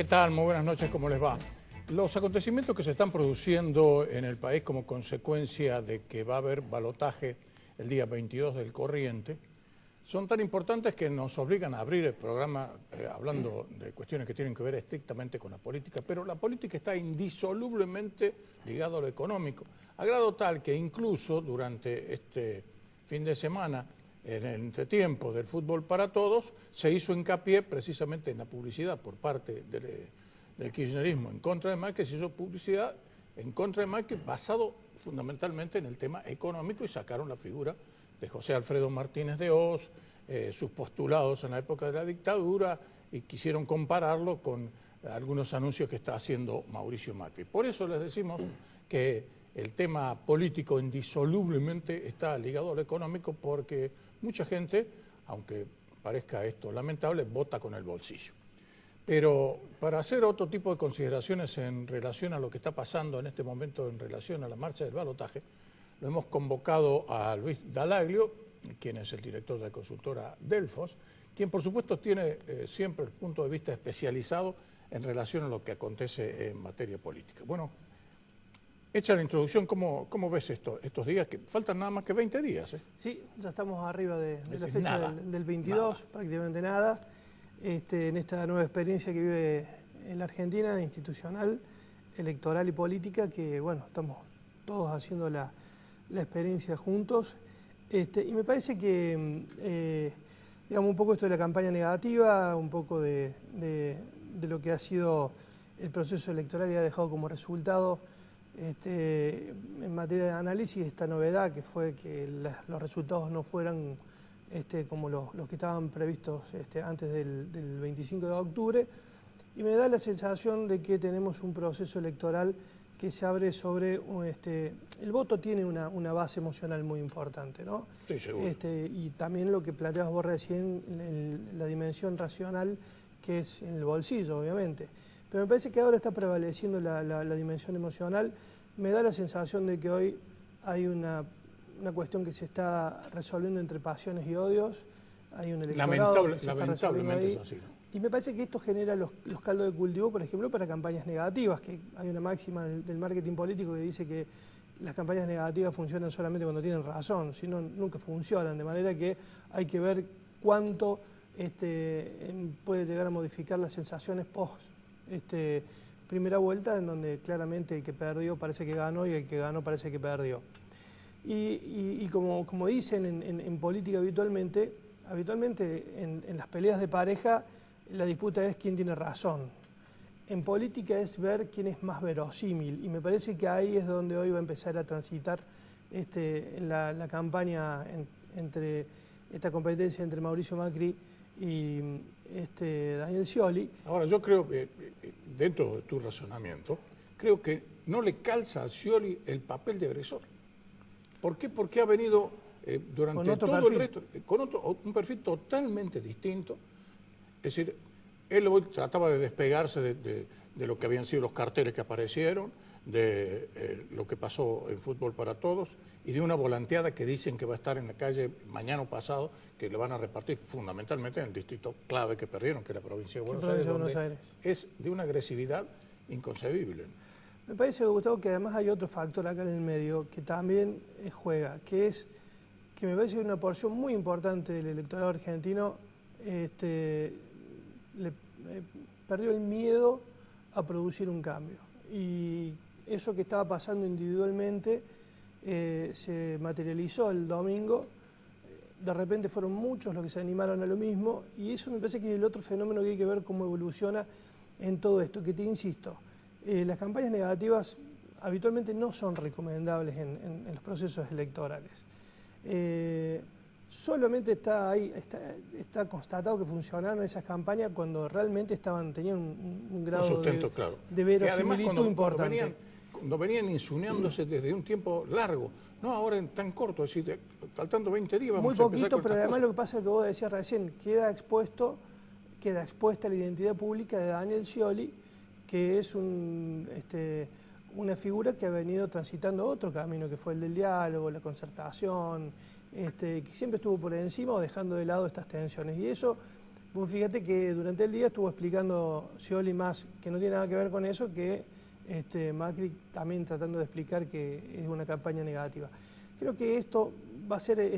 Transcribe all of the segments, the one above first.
¿Qué tal? Muy buenas noches, ¿cómo les va? Los acontecimientos que se están produciendo en el país como consecuencia de que va a haber balotaje el día 22 del corriente son tan importantes que nos obligan a abrir el programa hablando de cuestiones que tienen que ver estrictamente con la política, pero la política está indisolublemente ligada a lo económico, a grado tal que incluso durante este fin de semana, en el entretiempo del fútbol para todos, se hizo hincapié precisamente en la publicidad por parte del kirchnerismo en contra de Macri, se hizo publicidad en contra de Macri basado fundamentalmente en el tema económico y sacaron la figura de José Alfredo Martínez de Hoz, sus postulados en la época de la dictadura y quisieron compararlo con algunos anuncios que está haciendo Mauricio Macri. Por eso les decimos que el tema político indisolublemente está ligado a lo económico porque mucha gente, aunque parezca esto lamentable, vota con el bolsillo. Pero para hacer otro tipo de consideraciones en relación a lo que está pasando en este momento en relación a la marcha del balotaje, lo hemos convocado a Luis Dallaglio, quien es el director de la consultora Delfos, quien por supuesto tiene siempre el punto de vista especializado en relación a lo que acontece en materia política. Bueno, hecha la introducción, ¿cómo ves estos días? Que faltan nada más que 20 días. Sí, ya estamos arriba de la fecha del 22, prácticamente nada. En esta nueva experiencia que vive en la Argentina, institucional, electoral y política, que bueno, estamos todos haciendo la experiencia juntos. Y me parece que, digamos, un poco esto de la campaña negativa, un poco de lo que ha sido el proceso electoral y ha dejado como resultado en materia de análisis esta novedad que fue que los resultados no fueran como los que estaban previstos antes del 25 de octubre, y me da la sensación de que tenemos un proceso electoral que se abre sobre, el voto tiene una base emocional muy importante, ¿no? Estoy seguro. Y también lo que planteabas vos recién, la dimensión racional que es en el bolsillo, obviamente. Pero me parece que ahora está prevaleciendo la dimensión emocional. Me da la sensación de que hoy hay una cuestión que se está resolviendo entre pasiones y odios. Hay un electorado que se está lamentablemente ahí. es así, ¿no? Y me parece que esto genera los caldos de cultivo, por ejemplo, para campañas negativas, que hay una máxima del marketing político que dice que las campañas negativas funcionan solamente cuando tienen razón, si no, nunca funcionan, de manera que hay que ver cuánto puede llegar a modificar las sensaciones post primera vuelta, en donde claramente el que perdió parece que ganó y el que ganó parece que perdió. Y como dicen en política habitualmente en las peleas de pareja la disputa es quién tiene razón. En política es ver quién es más verosímil, y me parece que ahí es donde hoy va a empezar a transitar la campaña entre esta competencia entre Mauricio Macri y Daniel Scioli. Ahora, yo creo que, dentro de tu razonamiento, creo que no le calza a Scioli el papel de agresor. ¿Por qué? Porque ha venido durante todo el resto, con un perfil totalmente distinto. Es decir, él hoy trataba de despegarse de lo que habían sido los carteles que aparecieron, de lo que pasó en Fútbol para Todos y de una volanteada que dicen que va a estar en la calle mañana o pasado, que le van a repartir fundamentalmente en el distrito clave que perdieron, que es la provincia de Buenos Aires, donde es de una agresividad inconcebible. Me parece, Gustavo, que además hay otro factor acá en el medio que también juega, que es que me parece que una porción muy importante del electorado argentino perdió el miedo a producir un cambio. Y eso que estaba pasando individualmente se materializó el domingo. De repente fueron muchos los que se animaron a lo mismo, y eso me parece que es el otro fenómeno que hay que ver cómo evoluciona en todo esto, que te insisto, las campañas negativas habitualmente no son recomendables en los procesos electorales. Solamente está constatado que funcionaron esas campañas cuando realmente tenían un grado sustento, de verosimilitud importante. Cuando venían insuneándose desde un tiempo largo, no ahora en tan corto, es decir, faltando 20 días vamos a empezar con muy poquito, pero además cosas. Lo que pasa es que vos decías recién, queda expuesta la identidad pública de Daniel Scioli, que es una figura que ha venido transitando otro camino, que fue el del diálogo, la concertación, que siempre estuvo por encima o dejando de lado estas tensiones. Y eso Vos fíjate que durante el día estuvo explicando Scioli más, que no tiene nada que ver con eso, que Macri también tratando de explicar que es una campaña negativa. Creo que esto va a ser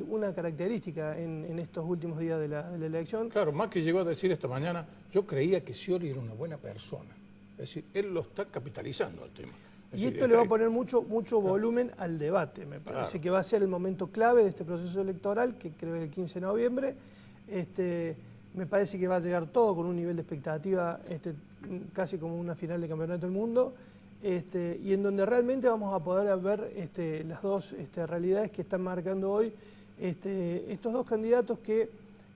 una característica en estos últimos días de la elección. Claro, Macri llegó a decir esta mañana, yo creía que Scioli era una buena persona. Es decir, él lo está capitalizando el tema. Y esto le va a poner mucho volumen al debate. Me parece que va a ser el momento clave de este proceso electoral, que creo que el 15 de noviembre. Me parece que va a llegar todo con un nivel de expectativa casi como una final de campeonato del mundo, y en donde realmente vamos a poder ver las dos realidades que están marcando hoy estos dos candidatos que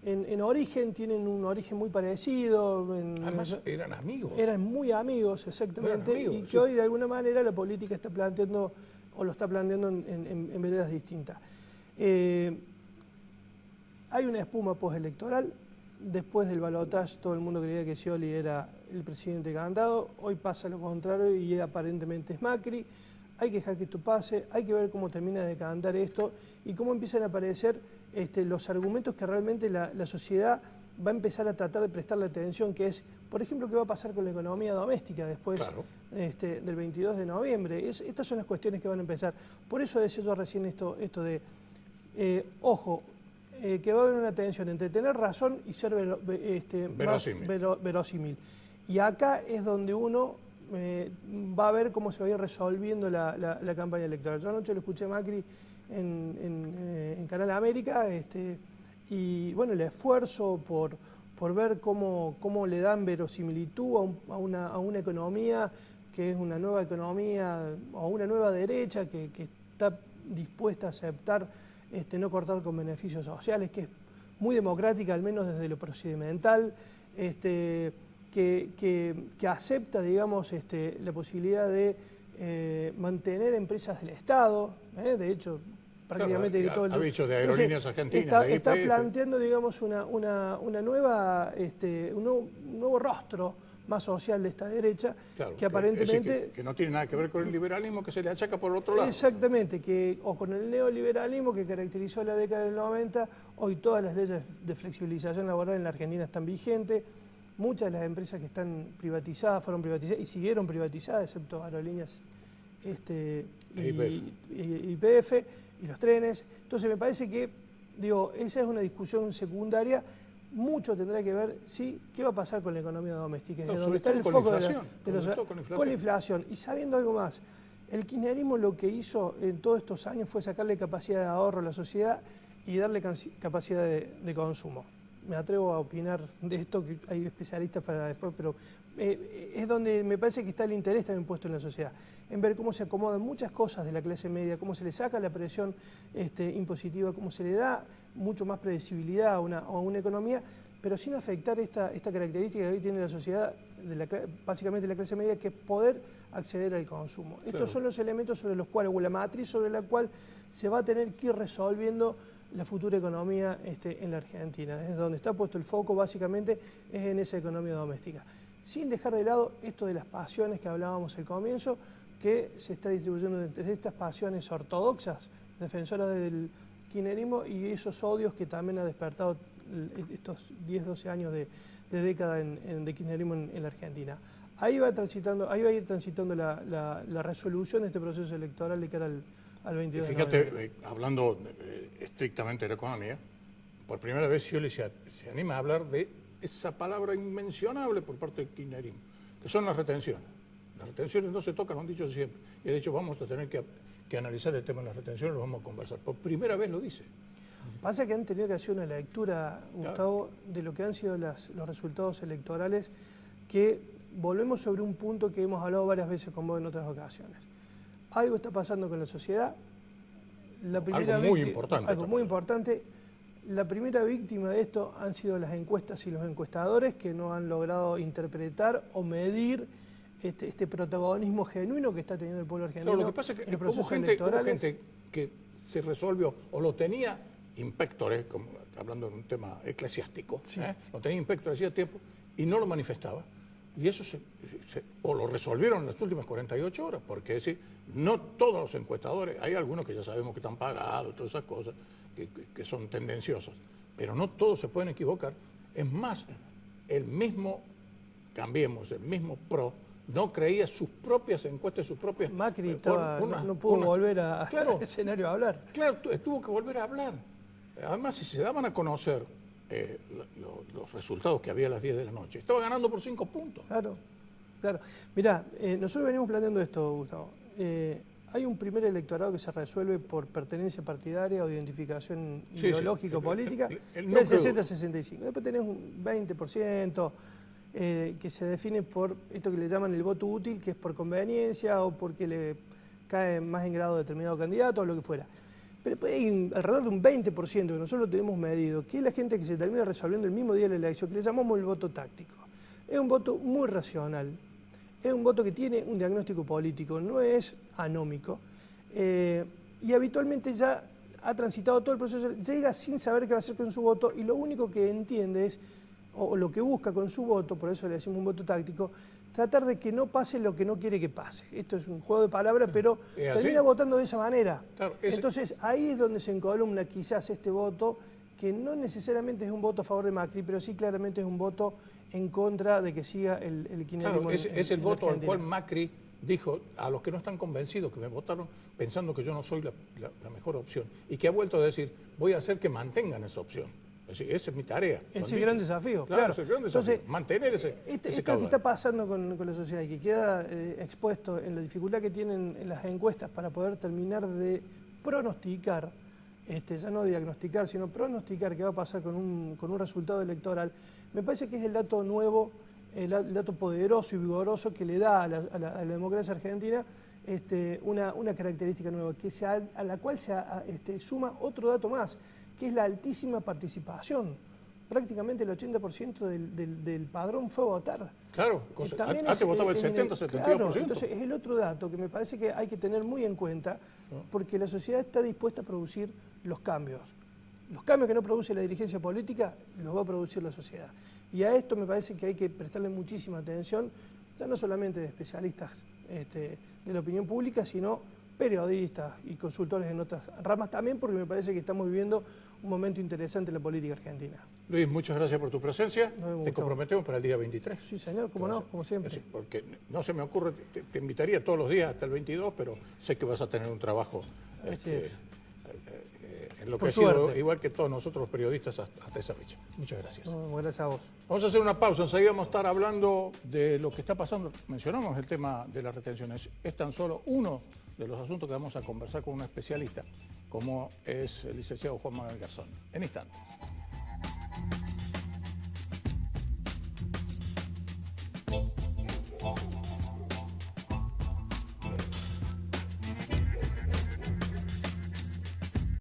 en origen tienen un origen muy parecido. Además eran amigos. Eran muy amigos, exactamente, amigos, y que sí. hoy de alguna manera la política está planteando, o lo está planteando en veredas distintas. Hay una espuma postelectoral. Después del balotaje todo el mundo creía que Scioli era el presidente candado, hoy pasa lo contrario y aparentemente es Macri. Hay que dejar que esto pase, hay que ver cómo termina de decantar esto y cómo empiezan a aparecer los argumentos que realmente la sociedad va a empezar a tratar de prestarle atención, que es, por ejemplo, qué va a pasar con la economía doméstica después del 22 de noviembre. Estas son las cuestiones que van a empezar. Por eso decía yo recién esto de, ojo, que va a haber una tensión entre tener razón y ser verosímil. Y acá es donde uno va a ver cómo se va a ir resolviendo la campaña electoral. Yo anoche lo escuché a Macri en Canal América, y bueno, el esfuerzo por ver cómo le dan verosimilitud a una economía que es una nueva economía, o una nueva derecha que está dispuesta a aceptar no cortar con beneficios sociales, que es muy democrática, al menos desde lo procedimental, que acepta, digamos, la posibilidad de mantener empresas del Estado, de hecho, prácticamente claro, todo el... Ha dicho de Aerolíneas Argentinas, está planteando, digamos, una nueva, un nuevo rostro más social de esta derecha, claro, que aparentemente... Que no tiene nada que ver con el liberalismo, que se le achaca por otro lado. Exactamente, o con el neoliberalismo que caracterizó la década del 90, hoy todas las leyes de flexibilización laboral en la Argentina están vigentes, muchas de las empresas que están privatizadas fueron privatizadas y siguieron privatizadas, excepto Aerolíneas y YPF y los trenes. Entonces me parece que, digo, esa es una discusión secundaria. Mucho tendrá que ver, sí, qué va a pasar con la economía doméstica, No, donde está el foco con la inflación. Y sabiendo algo más, el kirchnerismo lo que hizo en todos estos años fue sacarle capacidad de ahorro a la sociedad y darle capacidad de consumo. Me atrevo a opinar de esto, que hay especialistas para después, pero es donde me parece que está el interés también puesto en la sociedad, en ver cómo se acomodan muchas cosas de la clase media, cómo se le saca la presión impositiva, cómo se le da mucho más predecibilidad a una economía, pero sin afectar esta característica que hoy tiene la sociedad, básicamente la clase media, que es poder acceder al consumo. Claro. Estos son los elementos sobre los cuales, o la matriz sobre la cual se va a tener que ir resolviendo la futura economía en la Argentina. Es donde está puesto el foco, básicamente, es en esa economía doméstica. Sin dejar de lado esto de las pasiones que hablábamos al comienzo, que se está distribuyendo entre estas pasiones ortodoxas, defensoras del kirchnerismo, y esos odios que también ha despertado estos 10, 12 años de década de kirchnerismo en la Argentina. Ahí va a ir transitando la resolución de este proceso electoral de cara al 22 de noviembre. Fíjate, hablando estrictamente de la economía, por primera vez Scioli se anima a hablar de esa palabra inmencionable por parte del kirchnerismo, que son las retenciones. Las retenciones no se tocan, lo han dicho siempre. Y de hecho vamos a tener que analizar el tema de las retenciones, lo vamos a conversar. Por primera vez lo dice. Pasa que han tenido que hacer una lectura, Gustavo, de lo que han sido los resultados electorales, que volvemos sobre un punto que hemos hablado varias veces con vos en otras ocasiones. Algo está pasando con la sociedad. Algo muy importante. Algo muy importante. La primera víctima de esto han sido las encuestas y los encuestadores, que no han logrado interpretar o medir este protagonismo genuino que está teniendo el pueblo argentino. Claro, lo que pasa es que hubo gente que se resolvió o lo tenía inspectores, hablando de un tema eclesiástico, sí. Lo tenía inspectores hacía tiempo y no lo manifestaba. Y eso o lo resolvieron en las últimas 48 horas, porque es decir, no todos los encuestadores, hay algunos que ya sabemos que están pagados, todas esas cosas que son tendenciosas, pero no todos se pueden equivocar. Es más, el mismo Cambiemos, el mismo PRO, no creía sus propias encuestas, sus propias... Macri no pudo volver al escenario a hablar. Claro, tuvo que volver a hablar. Además, si se daban a conocer los resultados que había a las 10 de la noche, estaba ganando por 5 puntos. Claro, claro. Mirá, nosotros venimos planteando esto, Gustavo. Hay un primer electorado que se resuelve por pertenencia partidaria o identificación ideológica o política, el 60-65. Después tenés un 20%... que se define por esto que le llaman el voto útil, que es por conveniencia o porque le cae más en grado determinado candidato o lo que fuera. Pero hay alrededor de un 20% que nosotros lo tenemos medido, que es la gente que se termina resolviendo el mismo día de la elección, que le llamamos el voto táctico. Es un voto muy racional, es un voto que tiene un diagnóstico político, no es anómico, y habitualmente ya ha transitado todo el proceso, llega sin saber qué va a hacer con su voto y lo único que entiende es, o lo que busca con su voto, por eso le decimos un voto táctico, tratar de que no pase lo que no quiere que pase. Esto es un juego de palabras, pero termina votando de esa manera. Claro, entonces ahí es donde se encolumna quizás este voto, que no necesariamente es un voto a favor de Macri, pero sí claramente es un voto en contra de que siga el kirchnerismo. Claro, es el voto al cual Macri dijo a los que no están convencidos, que me votaron pensando que yo no soy la mejor opción, y que ha vuelto a decir, voy a hacer que mantengan esa opción. Esa es mi tarea. Es el gran desafío, claro. Es el gran desafío. Entonces, mantener ese esto que está pasando con la sociedad y que queda expuesto en la dificultad que tienen en las encuestas para poder terminar de pronosticar, ya no diagnosticar, sino pronosticar qué va a pasar con un resultado electoral, me parece que es el dato nuevo, el dato poderoso y vigoroso que le da a la democracia argentina una característica nueva, a la cual se suma otro dato más, que es la altísima participación. Prácticamente el 80% del padrón fue a votar. Claro, antes votaba el 70-72%. Claro, entonces es el otro dato que me parece que hay que tener muy en cuenta, porque la sociedad está dispuesta a producir los cambios. Los cambios que no produce la dirigencia política los va a producir la sociedad. Y a esto me parece que hay que prestarle muchísima atención, ya no solamente de especialistas de la opinión pública, sino periodistas y consultores en otras ramas también, porque me parece que estamos viviendo un momento interesante en la política argentina. Luis, muchas gracias por tu presencia. Te comprometemos para el día 23. Sí, señor, cómo no, como siempre. Porque no se me ocurre, te invitaría todos los días hasta el 22, pero sé que vas a tener un trabajo en lo que ha sido igual que todos nosotros los periodistas hasta esa fecha. Muchas gracias. Gracias a vos. Vamos a hacer una pausa, enseguida vamos a estar hablando de lo que está pasando. Mencionamos el tema de las retenciones. Es tan solo uno de los asuntos que vamos a conversar con un especialista, como es el licenciado Juan Manuel Garzón. En instantes.